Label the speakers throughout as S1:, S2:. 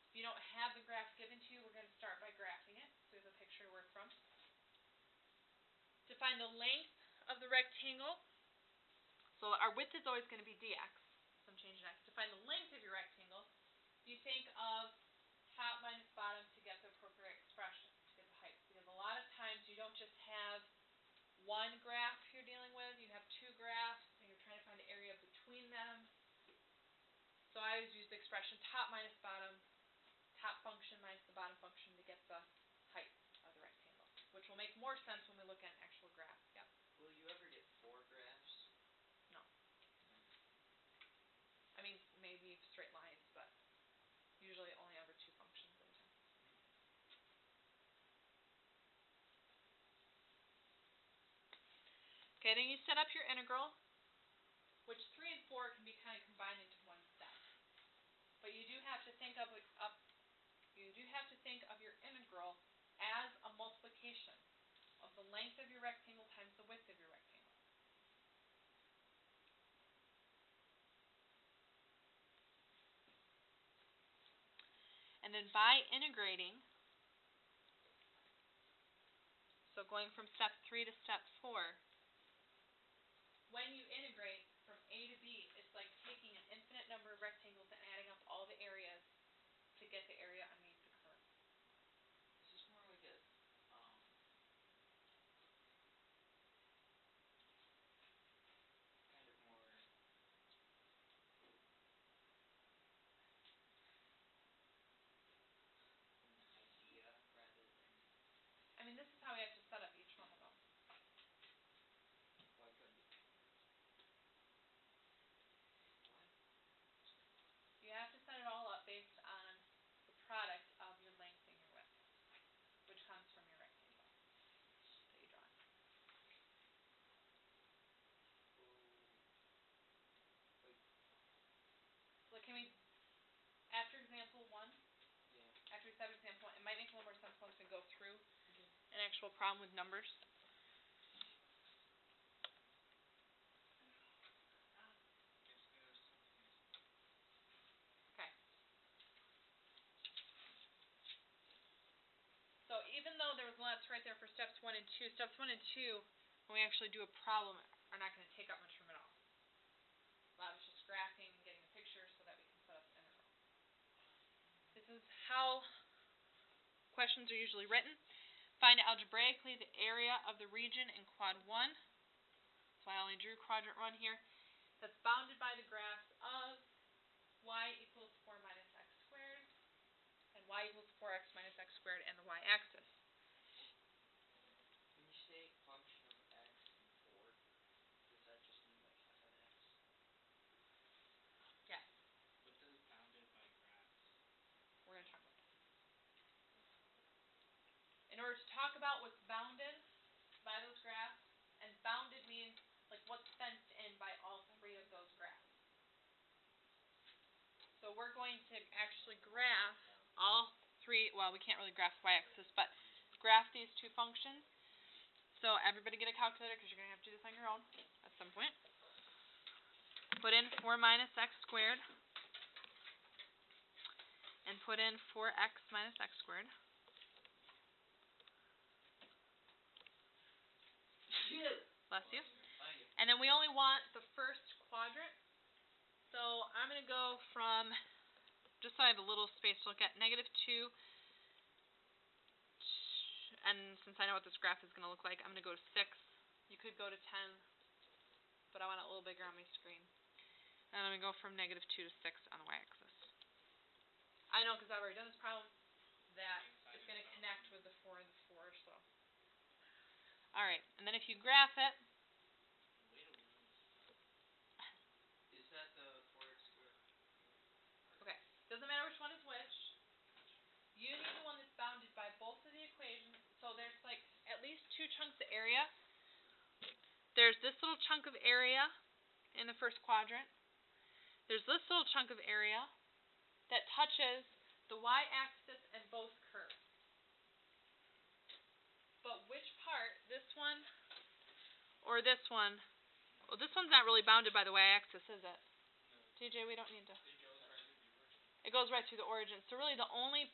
S1: If you don't have the graph given to you, we're going to start by graphing it, so we have a picture to work from. To find the length of the rectangle, so our width is always going to be dx, so I'm changing x. To find the length of your rectangle, you think of top minus bottom to get the appropriate expression, to get the height. Because a lot of times you don't just have one graph you're dealing with, you have two graphs, and you're trying to find the area between them. So I always use the expression top minus bottom, top function minus the bottom function to get the height of the rectangle, which will make more sense when we look at an actual graph. Yep.
S2: Will you ever get four graphs?
S1: No. I mean, maybe straight lines, but usually only over two functions at a time. Okay, then you set up your integral, which 3 and 4 can be kind of combined into one step. But you do have to think of your integral as a multiplication of the length of your rectangle times the width of your rectangle. And then by integrating, so going from step 3 to step 4, when you integrate from A to B, it's like taking an infinite number of rectangles and adding up all the areas to get the area underneath the curve.
S2: Is this more like a kind of more an idea rather than?
S1: I mean, this is how we have to set up each one of them.
S2: Why couldn't? Why?
S1: You have to set it all up based on the product of your length and your width, which comes from your rectangle that you draw. So can we, after example 1?
S2: Yeah.
S1: After we set up example 1, it might make a little more sense once we go through an actual problem with numbers. Okay. So even though there was lots right there for steps 1 and 2, steps 1 and 2, when we actually do a problem, are not going to take up much room at all. A lot of it's just graphing and getting a picture so that we can set up an integral. This is how questions are usually written. Find algebraically the area of the region in quad 1. So I only drew quadrant 1 here. That's bounded by the graphs of y equals 4 minus x squared and y equals 4x minus x squared and the y-axis.
S2: When you say function of x and 4, does that just mean like f of x?
S1: Yes.
S3: What does bounded by graphs?
S1: We're going to talk about that. In order to talk about what's bounded by those graphs, and bounded means like what's fenced in by all 3 of those graphs. So we're going to actually graph all 3, well, we can't really graph the y-axis, but graph these 2 functions. So everybody get a calculator because you're going to have to do this on your own at some point. Put in 4 minus x squared and put in 4x minus x squared. Bless you. And then we only want the first quadrant. So I'm going to go from, just so I have a little space to look at, -2. And since I know what this graph is going to look like, I'm going to go to 6. You could go to 10, but I want it a little bigger on my screen. And I'm going to go from -2 to 6 on the y-axis. I know because I've already done this problem that it's going to connect with the 4 and the 4, so. Alright, and then if you graph it.
S2: Is that the 4x squared?
S1: Okay, doesn't matter which one is which. You need the one that's bounded by both of the equations. So there's like at least 2 chunks of area. There's this little chunk of area in the first quadrant. There's this little chunk of area that touches the y-axis and both curves. But which part, this one or this one? Well, this one's not really bounded by the y-axis, is it?
S3: No.
S1: TJ, we don't need to.
S3: It goes right with your version.
S1: It goes right through the origin. So really the only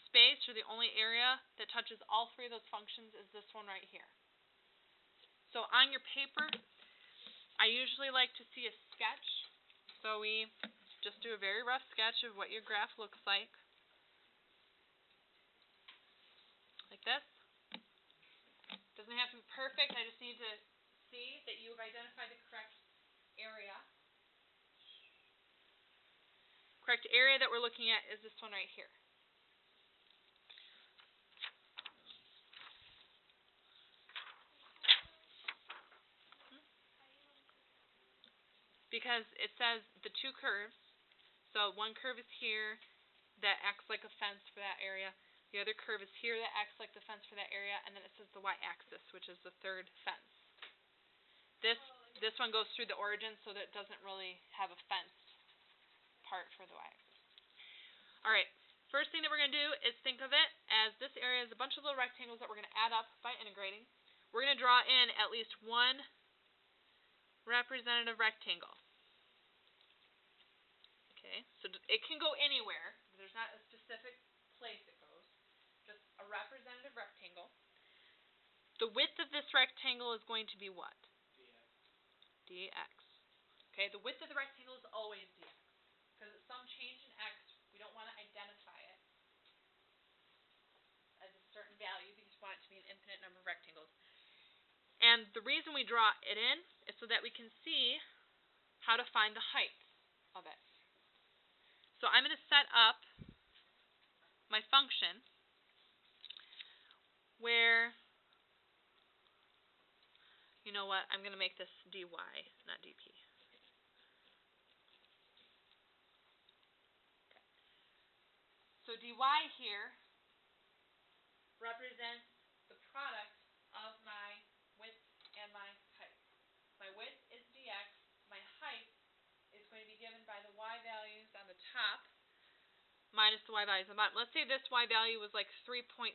S1: space or the only area that touches all three of those functions is this one right here. So on your paper, I usually like to see a sketch. So we just do a very rough sketch of what your graph looks like this. Doesn't have to be perfect. I just need to see that you have identified the correct area. Correct area that we're looking at is this one right here. Because it says the two curves. So one curve is here that acts like a fence for that area. The other curve is here that acts like the fence for that area, and then it says the y-axis, which is the third fence. This one goes through the origin, so that it doesn't really have a fenced part for the y-axis. All right, first thing that we're going to do is think of it as this area is a bunch of little rectangles that we're going to add up by integrating. We're going to draw in at least one representative rectangle. Okay, so it can go anywhere. There's not a specific place it goes. Just a representative rectangle. The width of this rectangle is going to be what? Dx. Okay, the width of the rectangle is always dx. Because it's some change in x, we don't want to identify it as a certain value because we want it to be an infinite number of rectangles. And the reason we draw it in is so that we can see how to find the height of it. So I'm going to set up my function where, you know what, I'm going to make this dy, not dp. Okay. So dy here represents the product of my width and my height. My width is dx, my height is going to be given by the y values on the top minus the y values on the bottom. Let's say this y value was like 3.7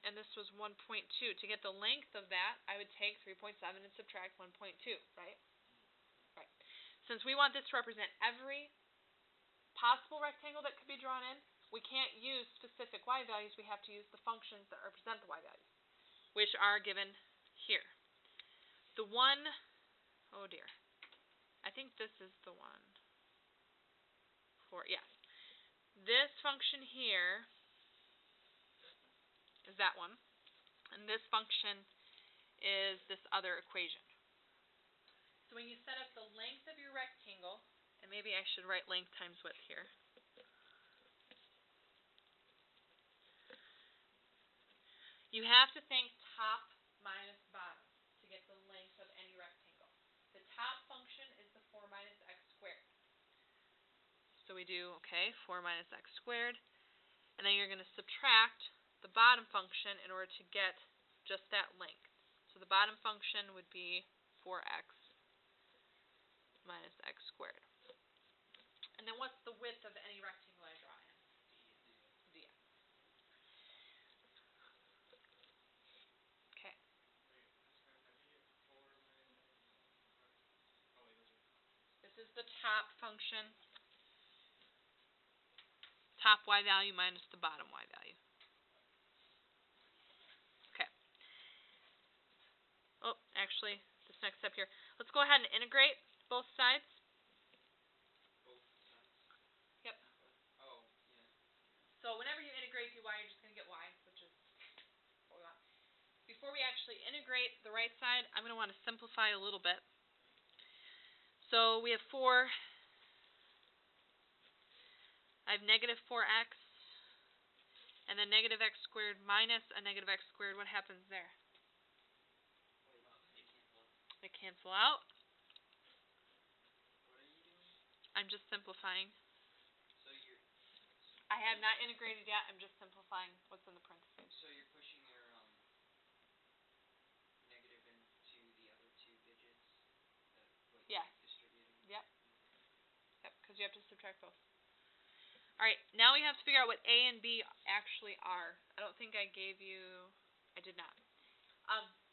S1: and this was 1.2. To get the length of that, I would take 3.7 and subtract 1.2, right? Right. Since we want this to represent every possible rectangle that could be drawn in, we can't use specific y values. We have to use the functions that represent the y values, which are given here. The one, oh dear, I think this is the one for, yes. This function here is that one, and this function is this other equation. So when you set up the length of your rectangle, and maybe I should write length times width here. You have to think top minus bottom to get the length of any rectangle. The top function is the 4 minus x squared. So we do, okay, 4 minus x squared. And then you're going to subtract the bottom function in order to get just that length. So the bottom function would be 4x minus x squared. And then what's the width of any rectangle I draw in? dx. Okay. This is the top function. Top y value minus the bottom y value. Okay. Oh, actually, this next step here. Let's go ahead and integrate both sides.
S3: Both sides?
S1: Yep.
S3: Oh, yeah.
S1: So whenever you integrate dy, you're just going to get y, which is what we want. Before we actually integrate the right side, I'm going to want to simplify a little bit. So we have 4. I have negative 4x, and then negative x squared minus a negative x squared. What happens there? They cancel out.
S2: What are you doing?
S1: I'm just simplifying.
S2: So you're...
S1: I have not integrated yet. I'm just simplifying what's in the parentheses.
S2: So you're pushing your negative into the other two digits? Like
S1: Yes.
S2: distributing?
S1: Yep. Yep, because you have to subtract both. Alright, now we have to figure out what A and B actually are. I don't think I gave you... I did not.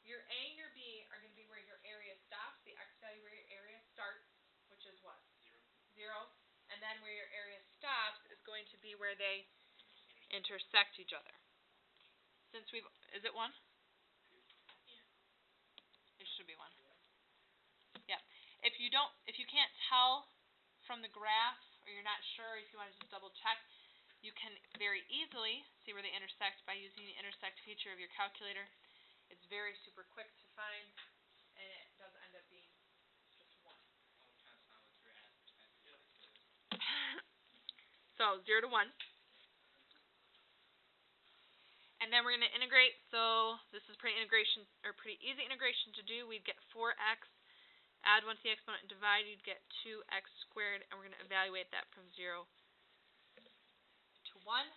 S1: Your A and your B are going to be where your area stops, the x value where your area starts, which is what?
S3: 0.
S1: 0. And then where your area stops is going to be where they intersect each other. Since we've, is it 1? It should be 1. Yeah. If you can't tell from the graph, or you're not sure, if you want to just double check, you can very easily see where they intersect by using the intersect feature of your calculator. It's very super quick to find, and it does end up being just 1.
S3: Oh, I'm trying to sound what you're advertising.
S2: Yep.
S1: So 0 to 1. And then we're going to integrate, so this is pretty easy integration to do. We'd get 4x, add 1 to the exponent and divide, you'd get 2x squared, and we're going to evaluate that from 0 to 1,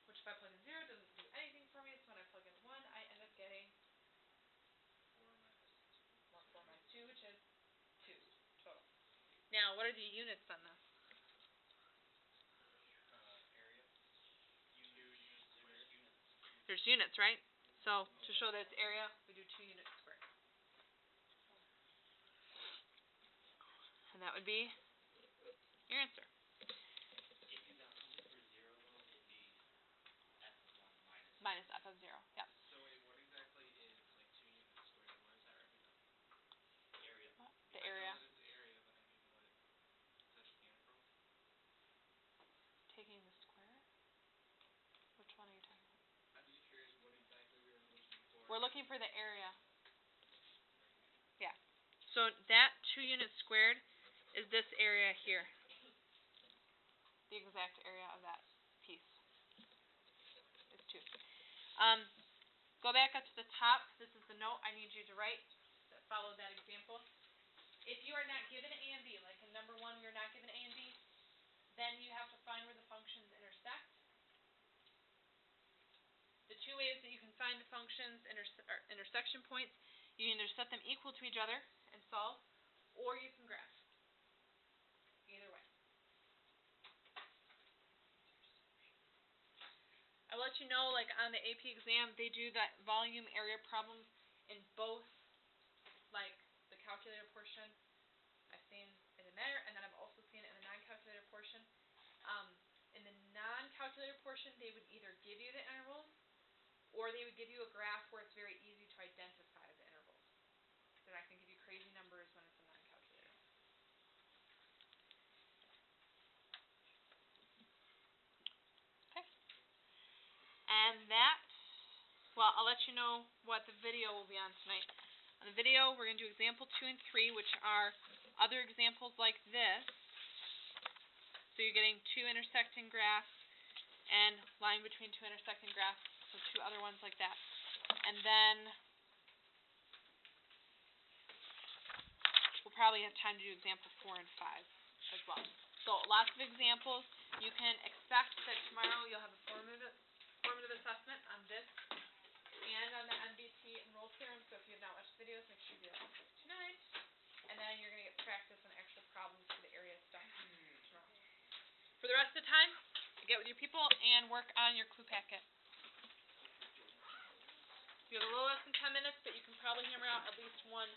S1: which if I plug in 0 doesn't do anything for me, so when I plug in 1, I end up getting 4 minus 2, which is 2 total. Now, what are the units on this?
S3: Area.
S1: There's units, right? So, to show that it's area, we do 2 units squared. And that would be your answer.
S2: If you got something for 0 though, it'd be f of 1 minus.
S1: Minus f of 0, yep.
S3: So wait, what exactly is like 2 units squared? What does that represent?
S2: Area.
S1: The area.
S3: I know that it's area, but I mean, what does that stand for?
S1: Taking the square? Which one are you talking about?
S3: I'm just curious what exactly we were looking for.
S1: We're looking for the area.
S3: Right here.
S1: Yeah. So that 2 units squared is this area here. The exact area of that piece is 2. Go back up to the top. This is the note I need you to write that followed that example. If you are not given A and B, like in number 1 we are not given A and B, then you have to find where the functions intersect. The 2 ways that you can find the functions intersection points, you can either set them equal to each other and solve, or you can graph. Either way. I'll let you know, like on the AP exam, they do that volume area problems in both, like the calculator portion. I've seen it in there, and then I've also seen it in the non-calculator portion. In the non-calculator portion, they would either give you the intervals, or they would give you a graph where it's very easy to identify the intervals. They're not going to give you crazy numbers when it's a non-calculator. Okay. And that, well, I'll let you know what the video will be on tonight. On the video, we're going to do example 2 and 3, which are other examples like this. So you're getting 2 intersecting graphs and line between 2 intersecting graphs, so 2 other ones like that. And then we'll probably have time to do example 4 and 5 as well. So lots of examples. You can expect that tomorrow you'll have a formative assessment on this and on the MBT and roll theorem. So if you have not watched the videos, make sure you do that tonight. And then you're going to get practice on extra problems for the area stuff tomorrow. For the rest of the time, get with your people and work on your clue packet. You have a little less than 10 minutes, but you can probably hammer out at least one